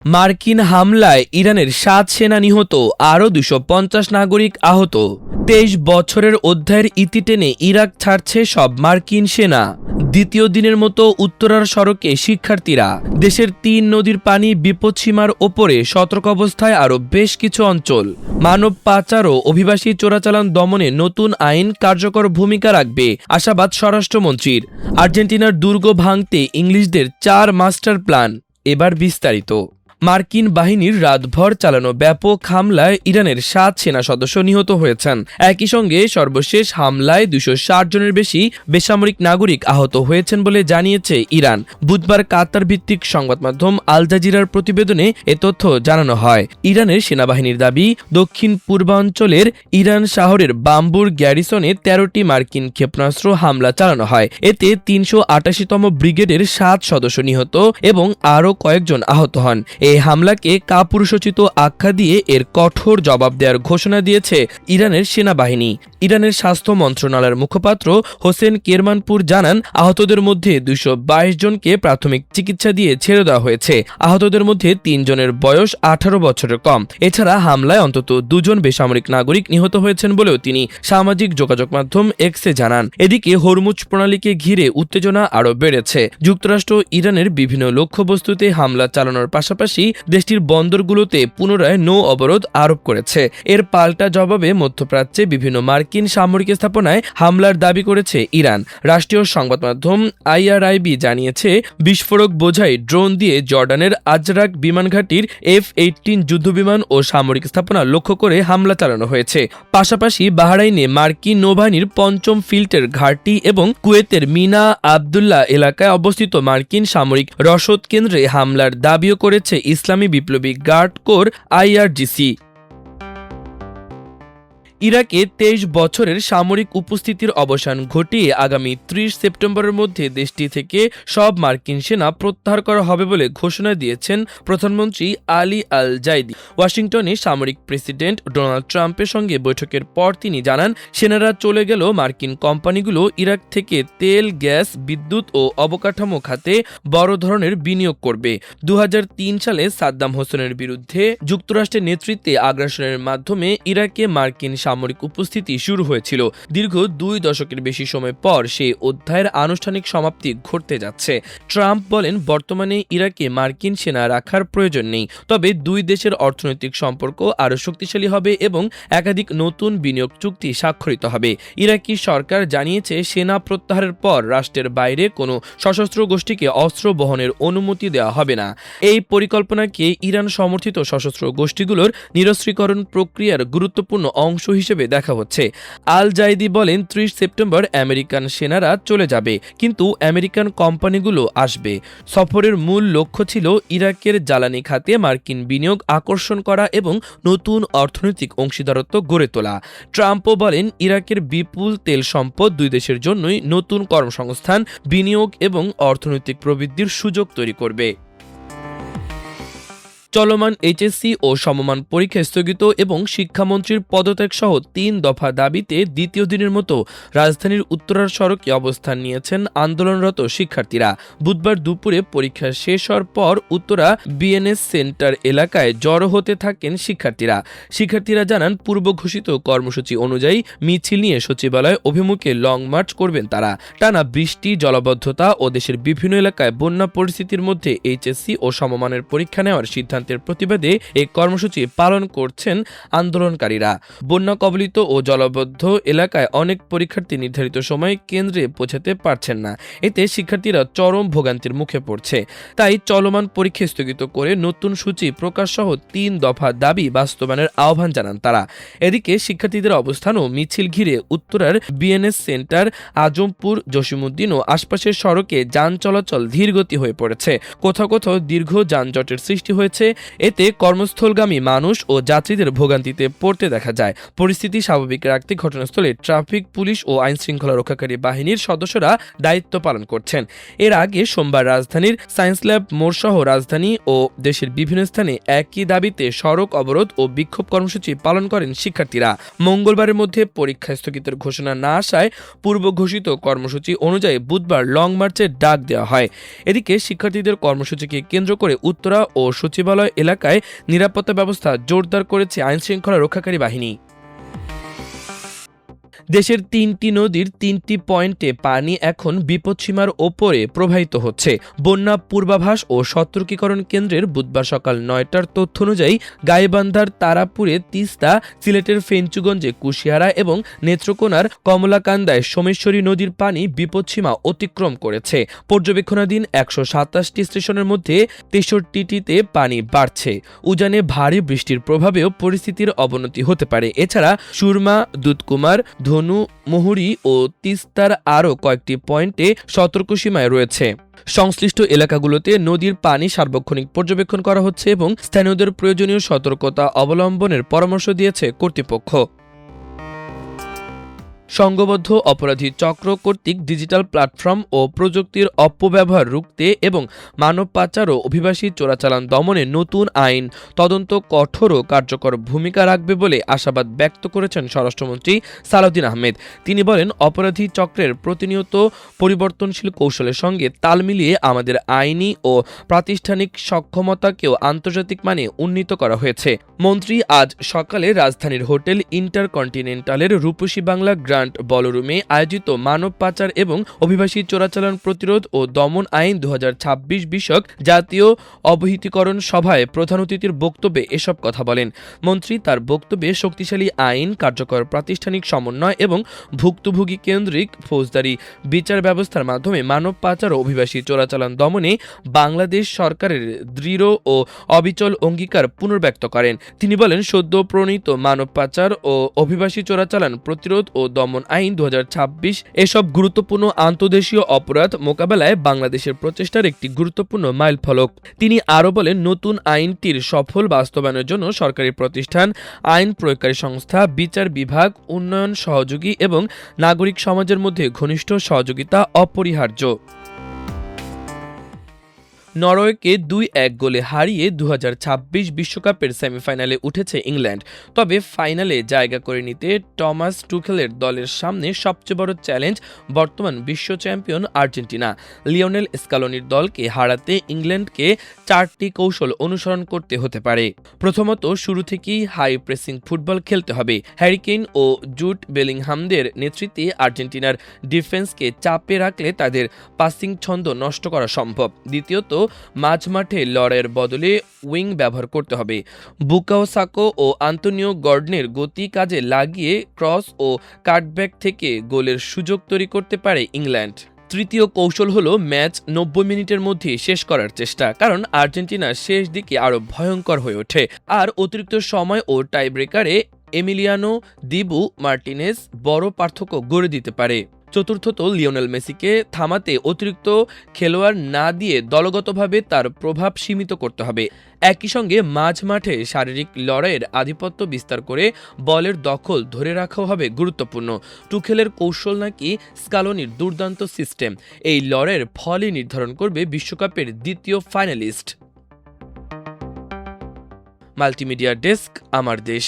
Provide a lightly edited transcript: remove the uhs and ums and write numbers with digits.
মার্কিন হামলায় ইরানের ৭ সেনা নিহত, আরও ২৫০ নাগরিক আহত। ২৩ বছরের অধ্যায়ের ইতি টেনে ইরাক ছাড়ছে সব মার্কিন সেনা। দ্বিতীয় দিনের মতো উত্তরার সড়কে শিক্ষার্থীরা। দেশের ৩ নদীর পানি বিপদসীমার ওপরে, সতর্ক অবস্থায় আরও বেশ কিছু অঞ্চল। মানব পাচার ও অভিবাসী চোরাচালান দমনে নতুন আইন কার্যকর ভূমিকা রাখবে, আশাবাদ স্বরাষ্ট্রমন্ত্রীর। আর্জেন্টিনার দুর্গ ভাঙতে ইংলিশদের ৪ মাস্টার প্ল্যান। এবার বিস্তারিত। মার্কিন বাহিনীর রাতভর চালানো ব্যাপক হামলায় ইরানের ৭ সেনা সদস্য নিহত হয়েছেন। একই সঙ্গে সর্বশেষ হামলায় ২৬০ জনের বেশি বেসামরিক নাগরিক আহত হয়েছেন বলে জানিয়েছে ইরান। বুধবার কাতার ভিত্তিক সংবাদ মাধ্যম আল জাজিরার প্রতিবেদনে এ তথ্য জানানো হয়। ইরানের সেনাবাহিনীর দাবি, দক্ষিণ পূর্বাঞ্চলের ইরান শহরের বাম্বুর গ্যারিসনে ১৩টি মার্কিন ক্ষেপণাস্ত্র হামলা চালানো হয়। এতে ৩৮৮তম ব্রিগেডের ৭ সদস্য নিহত এবং আরও কয়েকজন আহত হন। এই হামলাকে কাপুরুষোচিত আখ্যা দিয়ে এর কঠোর জবাব দেওয়ার ঘোষণা দিয়েছে ইরানের সেনাবাহিনী। ইরানের স্বাস্থ্য মন্ত্রণালয়ের মুখপাত্র হোসেন কেরমানপুর জানান, আহতদের মধ্যে ২২২ জনকে প্রাথমিক চিকিৎসা দিয়ে ছেড়ে দেওয়া হয়েছে। আহতদের মধ্যে ৩ জনের বয়স ১৮ বছরের কম। এছাড়া হামলায় অন্তত ২ জন বেসামরিক নাগরিক নিহত হয়েছেন বলেও তিনি সামাজিক যোগাযোগ মাধ্যম এক্সে জানান। এদিকে হরমুজ প্রণালীকে ঘিরে উত্তেজনা আরও বেড়েছে। যুক্তরাষ্ট্র ইরানের বিভিন্ন লক্ষ্যবস্তুতে হামলা চালানোর পাশাপাশি দেশটির বন্দরগুলোতে পুনরায় নৌ অবরোধ আরোপ করেছে। এর পাল্টা জবাবে মধ্যপ্রাচ্যে বিভিন্ন মার্কিন সামরিক স্থাপনায় হামলার দাবি করেছে ইরান। রাষ্ট্রীয় সংবাদ মাধ্যম IRIB জানিয়েছে, বিস্ফোরক বোঝাই ড্রোন দিয়ে জর্ডানের আজরাক বিমানঘাটির F-18 যুদ্ধবিমান ও সামরিক স্থাপনা লক্ষ্য করে হামলা চালানো হয়েছে। পাশাপাশি বাহরাইনে মার্কিন নৌবাহিনীর ৫ম ফ্লিটের ঘাঁটি এবং কুয়েতের মিনা আবদুল্লাহ এলাকায় অবস্থিত মার্কিন সামরিক রসদ কেন্দ্রে হামলার দাবিও করেছে ইসলামী বিপ্লবী গার্ড কোর IRGC। ইরাকে ২৩ বছরের সামরিক উপস্থিতির অবসান ঘটিয়ে আগামী ৩০ সেপ্টেম্বরের মধ্যে দেশটি থেকে সব মার্কিন সেনা প্রত্যাহার করা হবে বলে ঘোষণা দিয়েছেন প্রধানমন্ত্রী আলী আল জাইদি। ওয়াশিংটনে সামরিক প্রেসিডেন্ট ডোনাল্ড ট্রাম্পের সঙ্গে বৈঠকের পর তিনি জানান, সেনারা চলে গেল মার্কিন কোম্পানিগুলো ইরাক থেকে তেল, গ্যাস, বিদ্যুৎ ও অবকাঠামো খাতে বড় ধরনের বিনিয়োগ করবে। ২০০৩ সালে সাদ্দাম হোসেনের বিরুদ্ধে যুক্তরাষ্ট্রের নেতৃত্বে আগ্রাসনের মাধ্যমে ইরাকে মার্কিন সামরিক উপস্থিতি শুরু হয়েছিল। দীর্ঘ ২ দশকের বেশি সময় পর সেই অধ্যায়ের আনুষ্ঠানিক সমাপ্তি ঘটতে যাচ্ছে। ট্রাম্প বলেন, বর্তমানে ইরাকে মার্কিন সেনা রাখার প্রয়োজন নেই, তবে দুই দেশের অর্থনৈতিক সম্পর্ক আরও শক্তিশালী হবে এবং একাধিক নতুন বিনিয়োগ চুক্তি স্বাক্ষরিত হবে। ইরাকি সরকার জানিয়েছে, সেনা প্রত্যাহারের পর রাষ্ট্রের বাইরে কোনো সশস্ত্র গোষ্ঠীকে অস্ত্র বহনের অনুমতি দেওয়া হবে না। এই পরিকল্পনাকে ইরান সমর্থিত সশস্ত্র গোষ্ঠীগুলোর নিরস্ত্রীকরণ প্রক্রিয়ার গুরুত্বপূর্ণ অংশ হিসেবে দেখা হচ্ছে। আল জাইদি বলেন, ৩০ সেপ্টেম্বর আমেরিকান সেনারা চলে যাবে, কিন্তু আমেরিকান কোম্পানিগুলো আসবে। সফরের মূল লক্ষ্য ছিল ইরাকের জ্বালানি খাতে মার্কিন বিনিয়োগ আকর্ষণ করা এবং নতুন অর্থনৈতিক অংশীদারত্ব গড়ে তোলা। ট্রাম্পও বলেন, ইরাকের বিপুল তেল সম্পদ দুই দেশের জন্যই নতুন কর্মসংস্থান, বিনিয়োগ এবং অর্থনৈতিক প্রবৃদ্ধির সুযোগ তৈরি করবে। চলমান HSC ও সমমান পরীক্ষা স্থগিত এবং শিক্ষামন্ত্রীর পদত্যাগ সহ ৩ দফা দাবিতে দ্বিতীয় দিনের মতো রাজধানীর উত্তরার সড়কে অবস্থান নিয়েছেন আন্দোলনরত শিক্ষার্থীরা। বুধবার দুপুরে পরীক্ষা শেষ হওয়ার পর উত্তরা BNS সেন্টার এলাকায় জড়ো হতে থাকেন শিক্ষার্থীরা জানান, পূর্ব ঘোষিত কর্মসূচি অনুযায়ী মিছিল নিয়ে সচিবালয় অভিমুখে লং মার্চ করবেন তারা। টানা বৃষ্টি, জলাবদ্ধতা ও দেশের বিভিন্ন এলাকায় বন্যা পরিস্থিতির মধ্যে HSC ও সমমানের পরীক্ষা নেওয়ার সিদ্ধান্ত প্রতিবাদে এই কর্মসূচি পালন করছেন আন্দোলনকারীরা। বন্যা কবলিত ও জলাবদ্ধ এলাকায় অনেক পরীক্ষার্থী নির্ধারিত সময়ে কেন্দ্রে পৌঁছাতে পারছেন না। এতে শিক্ষার্থীরা চরম ভোগান্তির মুখে পড়ছে। তাই চলমান পরীক্ষা স্থগিত করে নতুন সূচি প্রকাশ সহ ৩ দফা দাবি বাস্তবায়নের আহ্বান জানান তারা। এদিকে শিক্ষার্থীদের অবস্থান ও মিছিল ঘিরে উত্তরার BNS সেন্টার, আজমপুর, জসিমউদ্দিন ও আশপাশের সড়কে যান চলাচল ধীরগতি হয়ে পড়েছে। কোথাও কোথাও দীর্ঘ যানজটের সৃষ্টি হয়েছে। এতে কর্মস্থলগামী মানুষ ও যাত্রীদের ভোগান্তিতে পড়তে দেখা যায়। পরিস্থিতি স্বাভাবিক রাখতে ঘটনাস্থলে ট্রাফিক পুলিশ ও আইনশৃঙ্খলা রক্ষাকারী বাহিনীর সদস্যরা দায়িত্ব পালন করছেন। এর আগে সোমবার রাজধানীর সায়েন্স ল্যাব মোড়সহ রাজধানী ও দেশের বিভিন্ন স্থানে একই দাবিতে সড়ক অবরোধ ও বিক্ষোভ কর্মসূচি পালন করেন শিক্ষার্থীরা। মঙ্গলবারের মধ্যে পরীক্ষা স্থগিতের ঘোষণা না আসায় পূর্ব ঘোষিত কর্মসূচি অনুযায়ী বুধবার লং মার্চের ডাক দেওয়া হয়। এদিকে শিক্ষার্থীদের কর্মসূচিকে কেন্দ্র করে উত্তরা ও সচিবালয় বিশ্ববিদ্যালয় এলাকায় নিরাপত্তা ব্যবস্থা জোরদার করেছে আইনশৃঙ্খলা রক্ষাকারী বাহিনী। দেশের ৩টি নদীর ৩টি পয়েন্টে পানি এখন বিপদসীমার ওপরে প্রবাহিত হচ্ছে। বন্যা পূর্বাভাস ও সতর্কীকরণ কেন্দ্রের বুধবার সকাল ৯টার তথ্য অনুযায়ী গাইবান্ধার তারাপুরে তিস্তা, সিলেটের ফেঞ্চুগঞ্জে কুশিয়ারা এবং নেত্রকোনার কমলাকান্দায় সোমেশ্বরী নদীর পানি বিপদসীমা অতিক্রম করেছে। পর্যবেক্ষণাধীন ১২৭টি স্টেশনের মধ্যে ৬৩টিতে পানি বাড়ছে। উজানে ভারী বৃষ্টির প্রভাবেও পরিস্থিতির অবনতি হতে পারে। এছাড়া সুরমা, দুধকুমার, ধনু, মুহুরী ও তিস্তার আরও কয়েকটি পয়েন্টে সতর্কসীমায় রয়েছে। সংশ্লিষ্ট এলাকাগুলোতে নদীর পানি সার্বক্ষণিক পর্যবেক্ষণ করা হচ্ছে এবং স্থানীয়দের প্রয়োজনীয় সতর্কতা অবলম্বনের পরামর্শ দিয়েছে কর্তৃপক্ষ। সংঘবদ্ধ অপরাধী চক্র কর্তৃক ডিজিটাল প্ল্যাটফর্ম ও প্রযুক্তির অপব্যবহার রুখতে এবং মানব পাচার ও অভিবাসী চোরাচালান দমনে নতুন আইন তদন্ত কঠোর ও কার্যকর ভূমিকা রাখবে বলে আশাবাদ ব্যক্ত করেছেন স্বরাষ্ট্রমন্ত্রী সালাউদ্দিন আহমেদ। তিনি বলেন, অপরাধী চক্রের প্রতিনিয়ত পরিবর্তনশীল কৌশলের সঙ্গে তাল মিলিয়ে আমাদের আইনি ও প্রাতিষ্ঠানিক সক্ষমতাকেও আন্তর্জাতিক মানে উন্নীত করা হয়েছে। মন্ত্রী আজ সকালে রাজধানীর হোটেল ইন্টারকন্টিনেন্টালের রূপসী বাংলা গ্র্যান্ড বলরুমে আয়োজিত মানব পাচার এবং অভিবাসী চোরাচালান প্রতিরোধ ও দমন আইন ২০২৬ বিষয়ক জাতীয় অবহিতকরণ সভায় প্রধান অতিথির বক্তব্যে এসব কথা বলেন। মন্ত্রী তার বক্তব্যে শক্তিশালী আইন, কার্যকর প্রাতিষ্ঠানিক সমন্বয় এবং ভুক্তভোগী কেন্দ্রিক ফৌজদারি বিচার ব্যবস্থার মাধ্যমে মানব পাচার ও অভিবাসী চোরাচালান দমনে বাংলাদেশ সরকারের দৃঢ় ও অবিচল অঙ্গীকার পুনর্ব্যক্ত করেন। তিনি বলেন, সদ্য প্রণীত মানব পাচার ও অভিবাসী চোরাচালান প্রতিরোধ ও দমন আইন ২০২৬ এসব গুরুত্বপূর্ণ আন্তর্দেশীয় অপরাধ মোকাবেলায় বাংলাদেশের প্রচেষ্টার একটি গুরুত্বপূর্ণ মাইলফলক। তিনি আরও বলেন, নতুন আইনটির সফল বাস্তবায়নের জন্য সরকারি প্রতিষ্ঠান, আইন প্রয়োগকারী সংস্থা, বিচার বিভাগ, উন্নয়ন সহযোগী এবং নাগরিক সমাজের মধ্যে ঘনিষ্ঠ সহযোগিতা অপরিহার্য। নরওয়েকে ২-১ গোলে হারিয়ে ২০২৬ বিশ্বকাপের সেমিফাইনালে উঠেছে ইংল্যান্ড। তবে ফাইনালে জায়গা করে নিতে টমাস টুখেলের দলের সামনে সবচেয়ে বড় চ্যালেঞ্জ বর্তমান বিশ্ব চ্যাম্পিয়ন আর্জেন্টিনা। লিওনেল স্কালোনির দলকে হারাতে ইংল্যান্ডকে 4টি কৌশল অনুসরণ করতে হতে পারে। প্রথমত, শুরু থেকেই হাই প্রেসিং ফুটবল খেলতে হবে। হ্যারি কেইন ও জুড বেলিংহামদের নেতৃত্বে আর্জেন্টিনার ডিফেন্সকে চাপে রাখলে তাদের পাসিং ছন্দ নষ্ট করা সম্ভব। দ্বিতীয়ত, মাঝমাঠে লড়াইয়ের বদলে উইং ব্যবহার করতে হবে। বুকাও সাকা ও আন্তোনিও গর্ডনের গতি কাজে লাগিয়ে ক্রস ও কাটব্যাক থেকে গোলের সুযোগ তৈরি করতে পারে ইংল্যান্ড। তৃতীয় কৌশল হলো ম্যাচ 90 মিনিটের মধ্যে শেষ করার চেষ্টা, কারণ আর্জেন্টিনা শেষ দিকে আরও ভয়ঙ্কর হয়ে ওঠে। আর অতিরিক্ত সময় ও টাইব্রেকারে এমিলিয়ানো দিবু মার্টিনেজ বড় পার্থক্য গড়ে দিতে পারে। চতুর্থত, লিওনেল মেসিকে থামাতে অতিরিক্ত খেলোয়াড় না দিয়ে দলগতভাবে তার প্রভাব সীমিত করতে হবে। একই সঙ্গে মাঝমাঠে শারীরিক লড়াইয়ের আধিপত্য বিস্তার করে বলের দখল ধরে রাখাও হবে গুরুত্বপূর্ণ। টুখেলের কৌশল নাকি স্কালোনির দুর্দান্ত সিস্টেম, এই লড়াইয়ের ফলই নির্ধারণ করবে বিশ্বকাপের দ্বিতীয় ফাইনালিস্ট। মাল্টিমিডিয়া ডেস্ক, আমার দেশ।